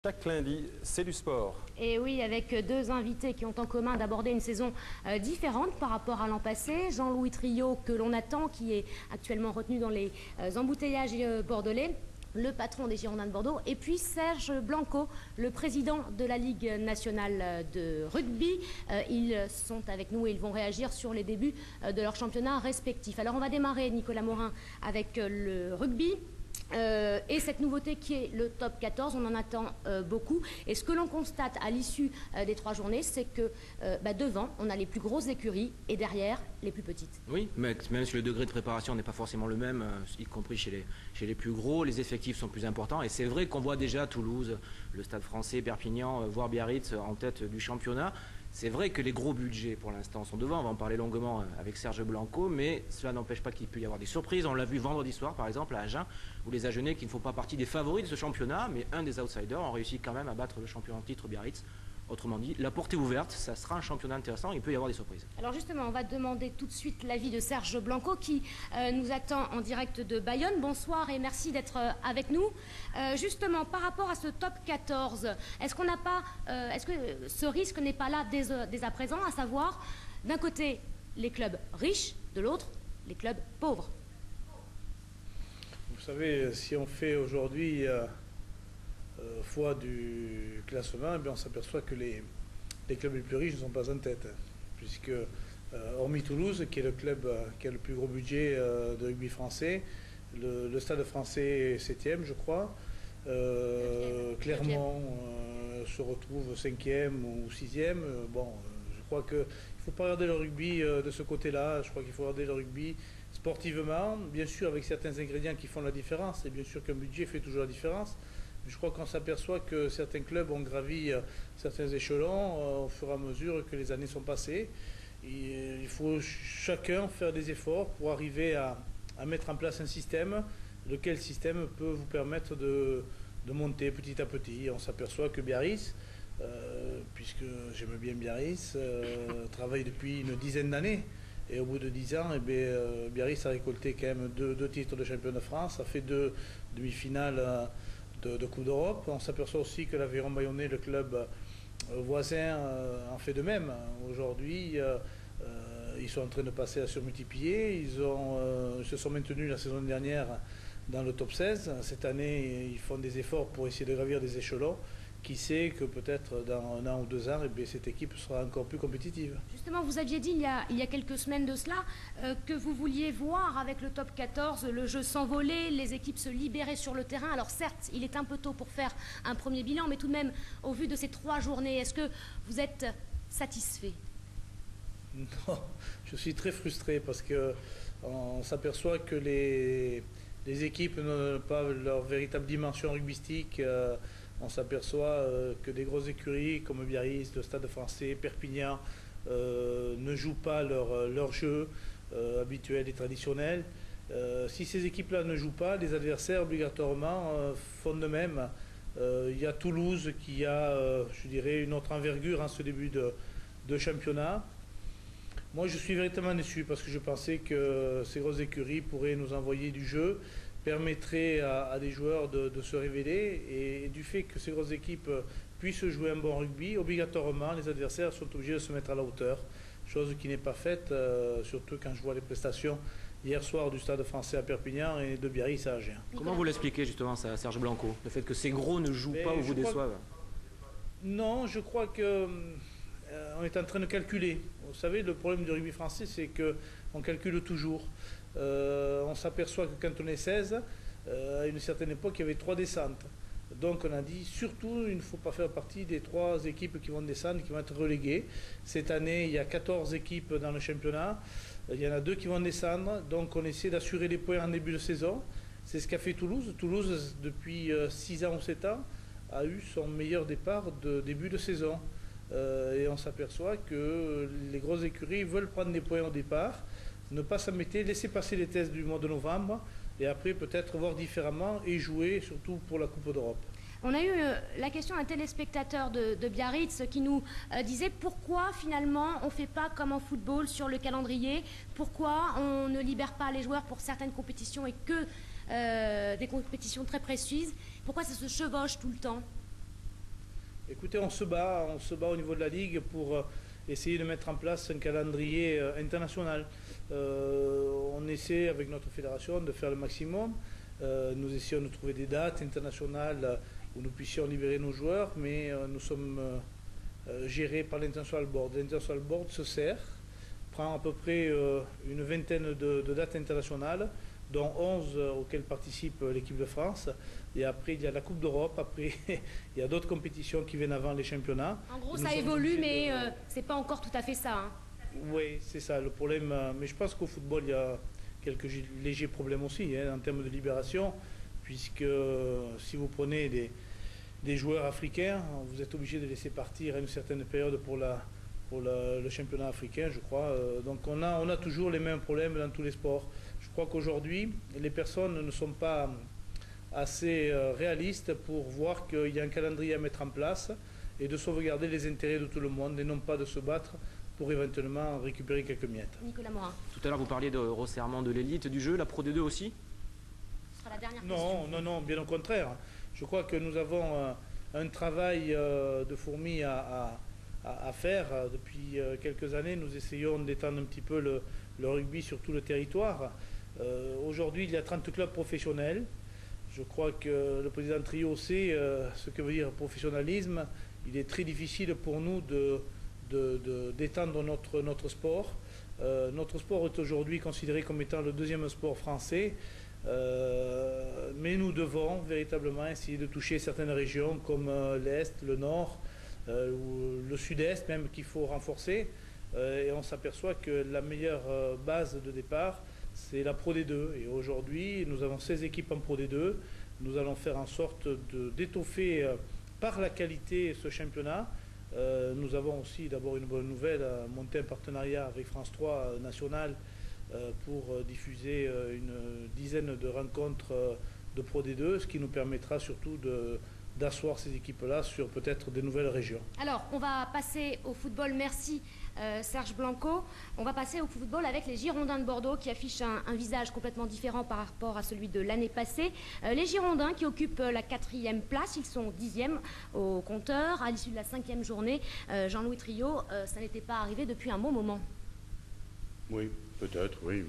Chaque lundi, c'est du sport. Et oui, avec deux invités qui ont en commun d'aborder une saison différente par rapport à l'an passé. Jean-Louis Trio, que l'on attend, qui est actuellement retenu dans les embouteillages bordelais, le patron des Girondins de Bordeaux, et puis Serge Blanco, le président de la Ligue nationale de rugby. Ils sont avec nous et ils vont réagir sur les débuts de leur championnat respectif. Alors on va démarrer, Nicolas Morin, avec le rugby. Et cette nouveauté qui est le top 14, on en attend beaucoup. Et ce que l'on constate à l'issue des 3 journées, c'est que devant, on a les plus grosses écuries et derrière, les plus petites. Oui, mais même si le degré de préparation n'est pas forcément le même, y compris chez les plus gros, les effectifs sont plus importants. Et c'est vrai qu'on voit déjà Toulouse, le Stade Français, Perpignan, voire Biarritz en tête du championnat. C'est vrai que les gros budgets pour l'instant sont devant, on va en parler longuement avec Serge Blanco, mais cela n'empêche pas qu'il peut y avoir des surprises. On l'a vu vendredi soir par exemple à Agen, où les Agenais qui ne font pas partie des favoris de ce championnat, mais un des outsiders, ont réussi quand même à battre le champion en titre Biarritz. Autrement dit, la porte est ouverte, ça sera un championnat intéressant, il peut y avoir des surprises. Alors justement, on va demander tout de suite l'avis de Serge Blanco qui nous attend en direct de Bayonne. Bonsoir et merci d'être avec nous. Justement, par rapport à ce top 14, est-ce que ce risque n'est pas là dès à présent, à savoir, d'un côté, les clubs riches, de l'autre, les clubs pauvres? Vous savez, si on fait aujourd'hui fois du classement, eh bien on s'aperçoit que les clubs les plus riches ne sont pas en tête, puisque hormis Toulouse, qui est le club qui a le plus gros budget de rugby français, le Stade français est 7e, je crois. Clermont se retrouve 5e ou 6e. Je crois qu'il ne faut pas regarder le rugby de ce côté-là. Je crois qu'il faut regarder le rugby sportivement, bien sûr avec certains ingrédients qui font la différence, et bien sûr qu'un budget fait toujours la différence. Je crois qu'on s'aperçoit que certains clubs ont gravi certains échelons au fur et à mesure que les années sont passées. Et il faut chacun faire des efforts pour arriver à mettre en place un système, lequel système peut vous permettre de monter petit à petit. On s'aperçoit que Biarritz, puisque j'aime bien Biarritz, travaille depuis une dizaine d'années. Et au bout de 10 ans, Biarritz a récolté quand même deux titres de champion de France, a fait 2 demi-finales de Coupe d'Europe. On s'aperçoit aussi que l'Aveyron Bayonnais, le club voisin, en fait de même. Aujourd'hui, ils sont en train de passer à surmultiplier. Ils se sont maintenus la saison dernière dans le top 16. Cette année, ils font des efforts pour essayer de gravir des échelons. Qui sait que peut-être dans 1 an ou 2 ans, cette équipe sera encore plus compétitive. Justement, vous aviez dit il y a quelques semaines de cela que vous vouliez voir avec le top 14 le jeu s'envoler, les équipes se libérer sur le terrain. Alors certes, il est un peu tôt pour faire un premier bilan, mais tout de même, au vu de ces 3 journées, est-ce que vous êtes satisfait? Non, je suis très frustré parce qu'on s'aperçoit que les équipes n'ont pas leur véritable dimension rugbystique. On s'aperçoit que des grosses écuries comme Biarritz, le Stade Français, Perpignan ne jouent pas leur jeu habituel et traditionnel. Si ces équipes-là ne jouent pas, les adversaires obligatoirement font de même. Il y a Toulouse qui a, je dirais, une autre envergure en ce début de championnat. Moi, je suis véritablement déçu parce que je pensais que ces grosses écuries pourraient nous envoyer du jeu, permettrait à des joueurs de se révéler, et du fait que ces grosses équipes puissent jouer un bon rugby, obligatoirement les adversaires sont obligés de se mettre à la hauteur, chose qui n'est pas faite, surtout quand je vois les prestations hier soir du Stade Français à Perpignan et de Biarritz à Agen. Comment vous l'expliquez justement ça, Serge Blanco, le fait que ces gros ne jouent pas ou vous déçoivent? Non, je crois que on est en train de calculer. Vous savez, le problème du rugby français, c'est qu'on calcule toujours. On s'aperçoit que quand on est 16, à une certaine époque, il y avait 3 descentes. Donc on a dit, surtout, il ne faut pas faire partie des 3 équipes qui vont descendre, qui vont être reléguées. Cette année, il y a 14 équipes dans le championnat. Il y en a 2 qui vont descendre. Donc on essaie d'assurer les points en début de saison. C'est ce qu'a fait Toulouse. Toulouse, depuis 6 ans ou 7 ans, a eu son meilleur départ de début de saison. Et on s'aperçoit que les grosses écuries veulent prendre des points au départ, ne pas s'embêter, laisser passer les tests du mois de novembre et après peut-être voir différemment et jouer surtout pour la Coupe d'Europe. On a eu la question d'un téléspectateur de Biarritz qui nous disait pourquoi finalement on ne fait pas comme en football sur le calendrier, pourquoi on ne libère pas les joueurs pour certaines compétitions et que des compétitions très précises, pourquoi ça se chevauche tout le temps? Écoutez, on se bat au niveau de la Ligue pour essayer de mettre en place un calendrier international. On essaie avec notre fédération de faire le maximum. Nous essayons de trouver des dates internationales où nous puissions libérer nos joueurs, mais nous sommes gérés par l'International Board. L'International Board se sert, prend à peu près une vingtaine de dates internationales, dont 11 auxquelles participe l'équipe de France. Et après, il y a la Coupe d'Europe. Après, il y a d'autres compétitions qui viennent avant les championnats. En gros, ça évolue, mais c'est pas encore tout à fait ça. Hein. Oui, c'est ça le problème. Mais je pense qu'au football, il y a quelques légers problèmes aussi en termes de libération, puisque si vous prenez des joueurs africains, vous êtes obligé de laisser partir à une certaine période pour le championnat africain, je crois. Donc on a toujours les mêmes problèmes dans tous les sports. Je crois qu'aujourd'hui, les personnes ne sont pas assez réalistes pour voir qu'il y a un calendrier à mettre en place et de sauvegarder les intérêts de tout le monde et non pas de se battre pour éventuellement récupérer quelques miettes. Nicolas Morin. Tout à l'heure, vous parliez de resserrement de l'élite du jeu, la Pro D2 aussi? Ce sera la dernière question. Non, bien au contraire. Je crois que nous avons un travail de fourmi à faire. Depuis quelques années, nous essayons d'étendre un petit peu le rugby sur tout le territoire. Aujourd'hui, il y a 30 clubs professionnels. Je crois que le président Trio sait ce que veut dire professionnalisme. Il est très difficile pour nous d'étendre notre sport. Notre sport est aujourd'hui considéré comme étant le deuxième sport français. Mais nous devons véritablement essayer de toucher certaines régions comme l'Est, le Nord, ou le Sud-Est même qu'il faut renforcer. Et on s'aperçoit que la meilleure base de départ, c'est la Pro D2. Et aujourd'hui, nous avons 16 équipes en Pro D2. Nous allons faire en sorte d'étoffer par la qualité ce championnat. Nous avons aussi d'abord une bonne nouvelle, monter un partenariat avec France 3 national pour diffuser une dizaine de rencontres de Pro D2, ce qui nous permettra surtout d'asseoir ces équipes-là sur peut-être des nouvelles régions. Alors, on va passer au football. Merci Serge Blanco. On va passer au football avec les Girondins de Bordeaux qui affichent un visage complètement différent par rapport à celui de l'année passée. Les Girondins qui occupent la 4e place, ils sont 10e au compteur. À l'issue de la 5e journée, Jean-Louis Trio, ça n'était pas arrivé depuis un bon moment. Oui, peut-être, oui.